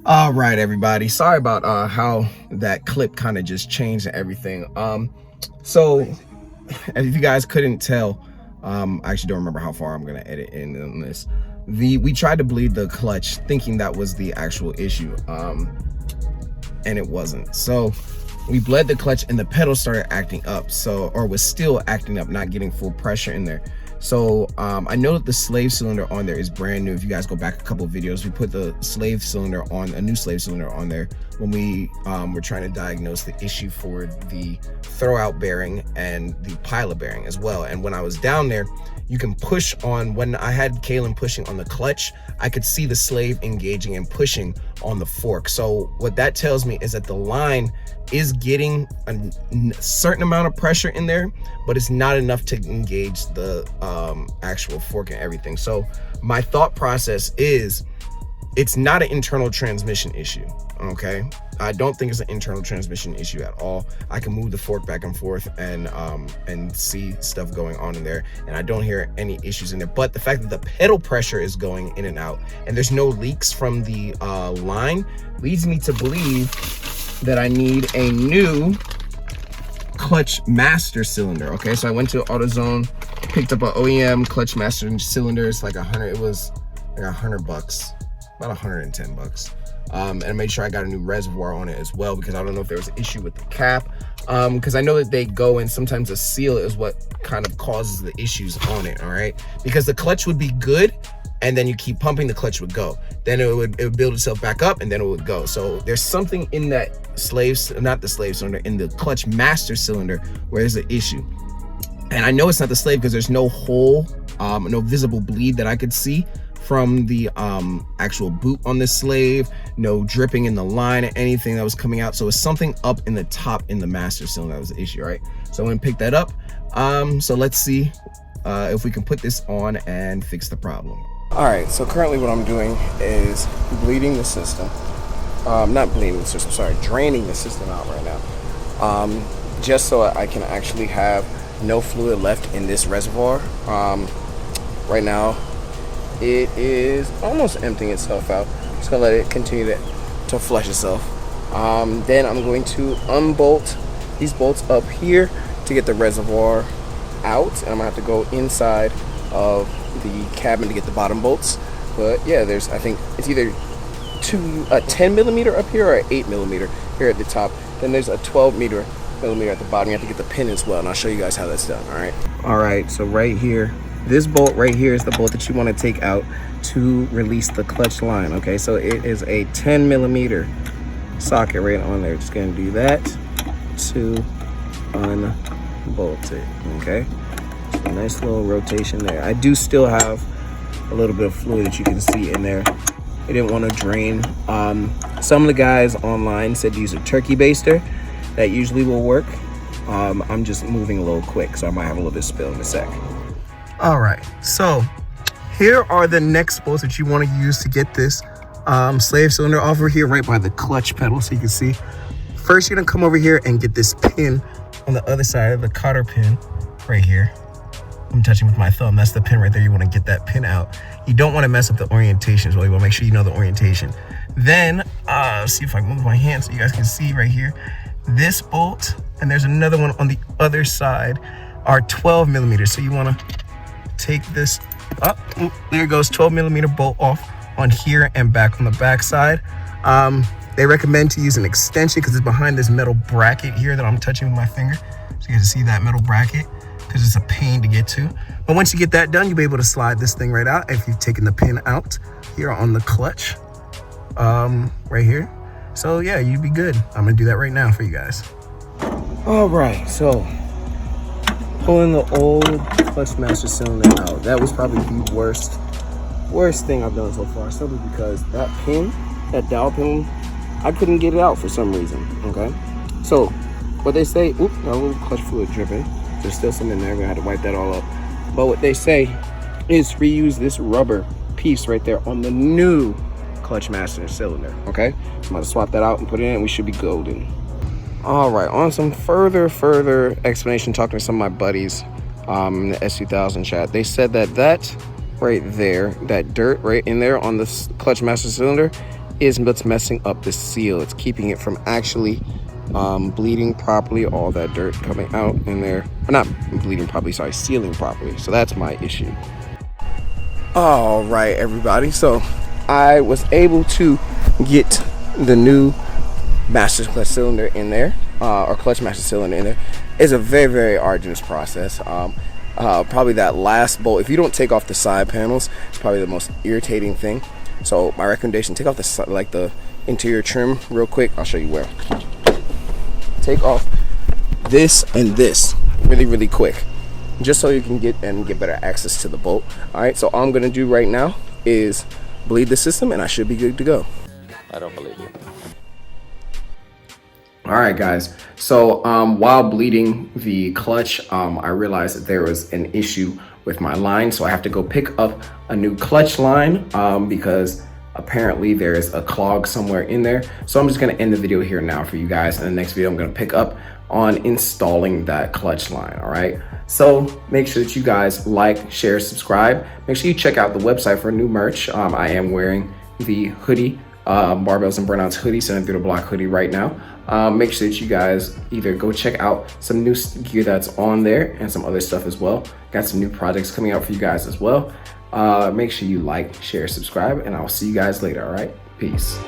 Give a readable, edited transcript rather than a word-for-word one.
All right, everybody, sorry about how that clip kind of just changed and everything. So if you guys couldn't tell, I actually don't remember how far I'm gonna edit in on this. We tried to bleed the clutch thinking that was the actual issue, and it wasn't. So we bled the clutch and the pedal started acting up, or was still acting up, not getting full pressure in there. So I know that the slave cylinder on there is brand new. If you guys go back a couple of videos, we put the slave cylinder on, a new slave cylinder on there when we were trying to diagnose the issue for the throwout bearing and the pilot bearing as well. And when I was down there, you can push on, when I had Kalen pushing on the clutch, I could see the slave engaging and pushing on the fork. So what that tells me is that the line is getting a certain amount of pressure in there, but it's not enough to engage the actual fork and everything. So my thought process is, it's not an internal transmission issue, okay? I don't think it's an internal transmission issue at all. I can move the fork back and forth and see stuff going on in there, and I don't hear any issues in there. But the fact that the pedal pressure is going in and out and there's no leaks from the line leads me to believe that I need a new clutch master cylinder. Okay, so I went to AutoZone, picked up an OEM clutch master cylinder. It's like it was like $100, about 110 bucks. And I made sure I got a new reservoir on it as well, because I don't know if there was an issue with the cap, because I know that they go, and sometimes the seal is what kind of causes the issues on it. All right, because the clutch would be good, and then you keep pumping, the clutch would go, then it would build itself back up, and then it would go. So there's something in that not the slave cylinder, in the clutch master cylinder, where there's an issue. And I know it's not the slave because there's no hole, no visible bleed that I could see from the actual boot on this slave, no dripping in the line or anything that was coming out. So it's something up in the top in the master cylinder that was the issue, right? So I'm gonna pick that up. So let's see if we can put this on and fix the problem. All right, so currently what I'm doing is bleeding the system. Not bleeding the system, sorry, draining the system out right now. Just so I can actually have no fluid left in this reservoir. Right now, it is almost emptying itself out. Just gonna let it continue to flush itself. Then I'm going to unbolt these bolts up here to get the reservoir out, and I'm gonna have to go inside of the cabin to get the bottom bolts. But yeah, I think it's either a 10 millimeter up here or an 8 millimeter here at the top. Then there's a 12 millimeter at the bottom. You have to get the pin as well, and I'll show you guys how that's done. All right, so right here, this bolt right here is the bolt that you want to take out to release the clutch line. Okay, so it is a 10 millimeter socket right on there. Just gonna do that to unbolt it. Okay, so nice little rotation there. I do still have a little bit of fluid that you can see in there. I didn't want to drain. Some of the guys online said to use a turkey baster. That usually will work. I'm just moving a little quick, so I might have a little bit of spill in a sec. All right, so here are the next bolts that you want to use to get this slave cylinder off over here right by the clutch pedal, so you can see. First, you're gonna come over here and get this pin on the other side of the cotter pin right here. I'm touching with my thumb. That's the pin right there. You want to get that pin out. You don't want to mess up the orientation as well. You want to make sure you know the orientation. Then, see if I can move my hand so you guys can see right here. This bolt, and there's another one on the other side, are 12 millimeters. So you want to take this up. Ooh, there goes 12 millimeter bolt off on here and back on the back side. They recommend to use an extension because it's behind this metal bracket here that I'm touching with my finger. So you can see that metal bracket, because it's a pain to get to. But once you get that done, you'll be able to slide this thing right out if you've taken the pin out here on the clutch, right here. So yeah, you'd be good. I'm gonna do that right now for you guys. All right, so pulling the old clutch master cylinder out. That was probably the worst thing I've done so far, simply because that pin, that dowel pin, I couldn't get it out for some reason, okay? So what they say, got a little clutch fluid dripping. There's still some in there, I'm gonna have to wipe that all up. But what they say is reuse this rubber piece right there on the new clutch master cylinder. Okay, I'm gonna swap that out and put it in, and we should be golden. All right, on some further explanation, talking to some of my buddies in the S2000 chat, they said that right there, that dirt right in there on the clutch master cylinder is what's messing up the seal. It's keeping it from actually bleeding properly, all that dirt coming out in there, or not bleeding properly, sorry, sealing properly. So that's my issue. All right, everybody, so I was able to get the new master clutch cylinder in there, or clutch master cylinder in there. It's a very arduous process. Probably that last bolt, if you don't take off the side panels, it's probably the most irritating thing. So my recommendation, take off the interior trim real quick. I'll show you where. Take off this and this really quick, just so you can get better access to the bolt. All right, so all I'm gonna do right now is bleed the system, and I should be good to go. I don't believe you. All right, guys, so while bleeding the clutch, I realized that there was an issue with my line, so I have to go pick up a new clutch line because apparently there is a clog somewhere in there. So I'm just gonna end the video here now for you guys. In the next video, I'm gonna pick up on installing that clutch line, all right? So make sure that you guys like, share, subscribe. Make sure you check out the website for new merch. I am wearing the hoodie, Barbells and Burnouts hoodie, 7 through the block hoodie right now. Make sure that you guys either go check out some new gear that's on there and some other stuff as well. Got some new projects coming out for you guys as well. Make sure you like, share, subscribe, and I'll see you guys later, all right? Peace.